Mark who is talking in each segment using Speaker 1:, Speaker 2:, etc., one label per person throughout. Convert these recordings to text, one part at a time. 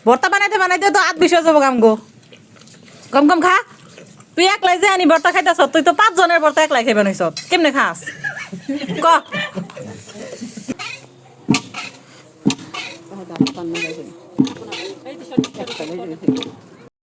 Speaker 1: ভর্তা বানাইতে বানাইতে তো আধ বিষয় যাবো কাম গো কম কম খা তুই একলাই যে আনি ভর্তা খাইতেছ তুই তো 5 জনের ভর্তা একলাই খাই বানাইছ কেমনে খাস ক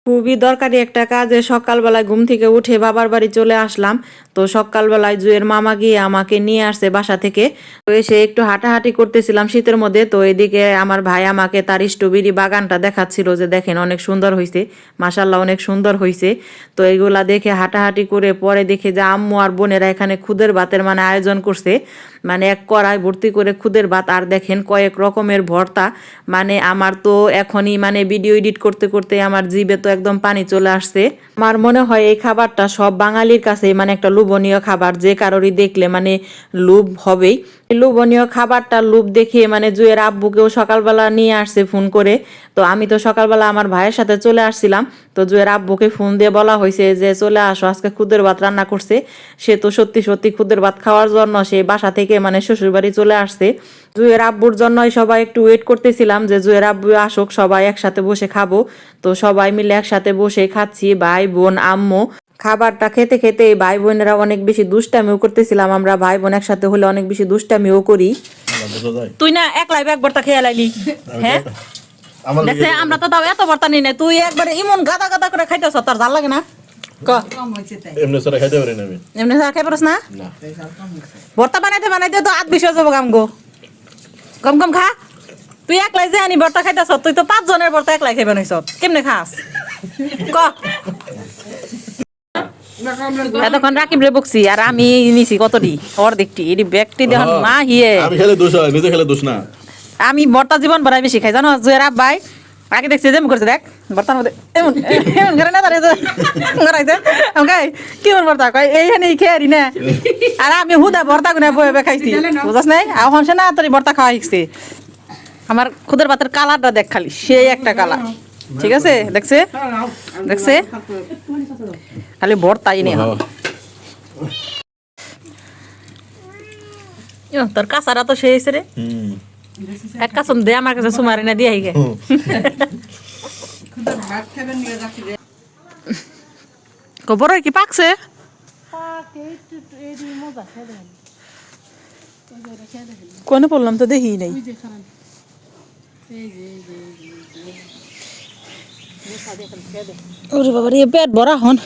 Speaker 1: খুবই দরকারি একটা কাজে সকালবেলায় ঘুম থেকে উঠে বাবার বাড়ি চলে আসলাম তো সকালবেলায় জুয়ের মামা গিয়ে আমাকে নিয়ে আসছে বাসা থেকে তো এসে একটু হাঁটাহাঁটি করতেছিলাম শীতের মধ্যে তো এদিকে আমার ভাই আমাকে তার স্ট্রবেরি বাগানটা দেখাচ্ছিল যে দেখেন অনেক সুন্দর হয়েছে মাশাল্লাহ অনেক সুন্দর হয়েছে তো এগুলা দেখে হাঁটাহাঁটি করে পরে দেখে যে আম্মু আর বোনেরা এখানে খুদের ভাতের মানে আয়োজন করছে মানে এক কড়াই ভর্তি করে খুদের ভাত আর দেখেন কয়েক রকমের ভর্তা মানে আমার তো এখনই মানে ভিডিও এডিট করতে করতে আমার জিভে তো একদম পানি চলে আসছে আমার মনে হয় এই খাবারটা সব বাঙালির কাছে মানে একটা লোভনীয় খাবার যে কারোরই দেখলে মানে লোভ হবেই লোভনীয় খাবারটা লোভ দেখে মানে জুয়ের আব্বুকেও সকালবেলা নিয়ে আসছে ফোন করে তো আমি তো সকালবেলা আমার ভাইয়ের সাথে চলে আসছিলাম তো জুয়ের আব্বুকে ফোন দিয়ে বলা হয়েছে যে চলে আসো আজকে খুদের ভাত রান্না করছে সে তো সত্যি সত্যি খুদের ভাত খাওয়ার জন্য সে বাসা থেকে মানে শ্বশুর বাড়ি চলে আসছে জুয়ের আব্বুর জন্যই সবাই একটু ওয়েট করতেছিলাম যে জুয়ের আব্বু আসুক সবাই একসাথে বসে খাবো তো সবাই মিলে একসাথে বসে খাচ্ছি ভাই বোন আম্মু খাবারটা খেতে খেতে ভাই বোনেরা অনেক বেশি দুষ্টামিও করতেছিলাম আমরা ভাই বোন একসাথে হলে অনেক বেশি দুষ্টামিও করি তুই না একলাই ব্যাগ ভর্তা খেয়ে লাইলি হ্যাঁ দেখছে আমরা তো তাও এত ভর্তা নিই না তুই একবারে ইমন গাদা গাদা করে খাইতেছ তোর জাল লাগে না এমনি সারা খাইতে পারি না আমি এমনি সারা খাই পারছ না ভর্তা বানাইতে বানাইতে তো আধ বিষয় যাবো কাম গো কম কম খা তুই একলাই যে আনি ভর্তা খাইতেছ তুই তো 5 জনের ভর্তা একলাই খাই বানাইছ কেমনে খাস ক এতক্ষণ রাকিব রে বকছি আর আমি নিছি কতটি ওর দেখটি এটি ব্যাগটি দেখুন মা হিয়ে
Speaker 2: আমি খেলে দোষ হয় নিজে খেলে দোষ না
Speaker 1: আমি ভর্তা জীবন ভরাই বেশি খাই জানো জুয়ের আব্বাই আগে দেখছি যেমন করছে দেখ ভর্তার মধ্যে এমন এমন করে না তারা করাইছে আমাকে কি মন ভর্তা কয় এইখানে খেয়ারি না আর আমি হুদা ভর্তা গুনে বয়ে খাইছি বুঝাস নাই এখন সে না তোর ভর্তা খাওয়া শিখছে আমার খুদের ভাতের কালারটা দেখ খালি সেই একটা কালার ঠিক আছে দেখছে দেখছে খালি ভর্তাই নেই তোর কাঁচারা তো সেই রে এক কাসম দে আমার কাছে সুমারি না দিয়ে গে খবর কি পাকছে কোনে বললাম তো দেখি নাই ওরে বাবা রে পেট ভরা হন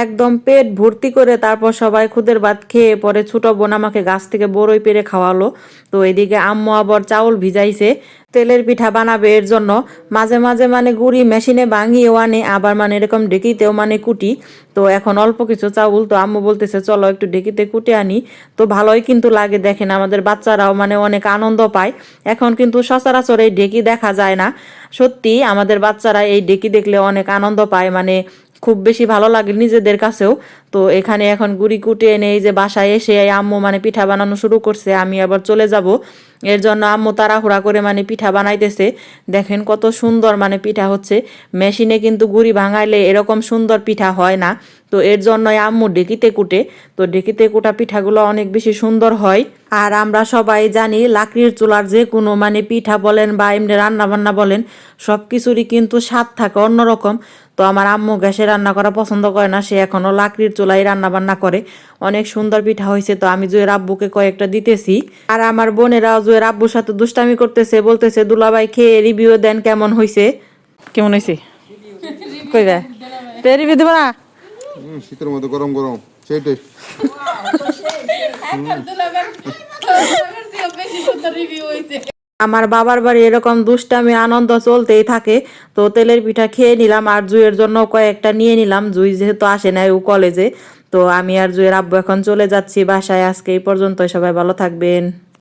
Speaker 1: একদম পেট ভর্তি করে তারপর সবাই খুদের ভাত খেয়ে পরে ছোট বোন আমাকে গাছ থেকে বড়ই পেরে খাওয়ালো তো এদিকে আম্মু আবার চাউল ভিজাইছে তেলের পিঠা বানাবে এর জন্য মাঝে মাঝে মানে গুড়ি মেশিনে ভাঙিয়েও আনে আবার মানে এরকম ঢেকিতেও মানে কুটি তো এখন অল্প কিছু চাউল তো আম্মু বলতেছে চলো একটু ঢেকিতে কুটে আনি তো ভালোই কিন্তু লাগে দেখেন আমাদের বাচ্চারাও মানে অনেক আনন্দ পায় এখন কিন্তু সচরাচর এই ঢেকি দেখা যায় না সত্যি আমাদের বাচ্চারা এই ঢেকি দেখলে অনেক আনন্দ পায় মানে খুব বেশি ভালো লাগে নিজেদের কাছেও তো এখানে এখন গুড়ি কুটে এনে এই যে বাসায় এসে আম্মু মানে পিঠা বানানো শুরু করছে আমি আবার চলে যাব এর জন্য আম্মু তাড়াহুড়া করে মানে পিঠা বানাইতেছে দেখেন কত সুন্দর মানে পিঠা হচ্ছে মেশিনে কিন্তু গুড়ি ভাঙাইলে এরকম সুন্দর পিঠা হয় না তো এর জন্যই আম্মু ঢেকিতে কুটে তো ঢেকিতে কুটা পিঠাগুলো অনেক বেশি সুন্দর হয় আর আমরা সবাই জানি লাকড়ির চুলার যে কোনো মানে পিঠা বলেন বা এমনি রান্না বান্না বলেন সব কিছুরই কিন্তু স্বাদ থাকে অন্যরকম তো আমার আম্মু গ্যাসে রান্না করা পছন্দ করে না সে এখনো লাকড়ির চুলায় রান্না বান্না করে অনেক সুন্দর পিঠা হয়েছে তো আমি জুয়ের আব্বুকে কয়েকটা দিতেছি আর আমার বোনেরাও জুয়ের আব্বুর সাথে দুষ্টামি করতেছে বলতেছে দুলাভাই খেয়ে রিভিউ দেন কেমন হয়েছে কেমন হয়েছে কইবা তে রিভিউ দেব না
Speaker 3: শীতের মধ্যে গরম গরম সেইটাই
Speaker 1: আমার বাবার বাড়ি এরকম দুষ্টামি আনন্দ চলতেই থাকে তো তেলের পিঠা খেয়ে নিলাম আর জুয়ের জন্য কয়েকটা নিয়ে নিলাম জুই যেহেতু আসে নাই ও কলেজে তো আমি আর জুয়ের আব্বু এখন চলে যাচ্ছি বাসায় আজকে এই পর্যন্ত সবাই ভালো থাকবেন।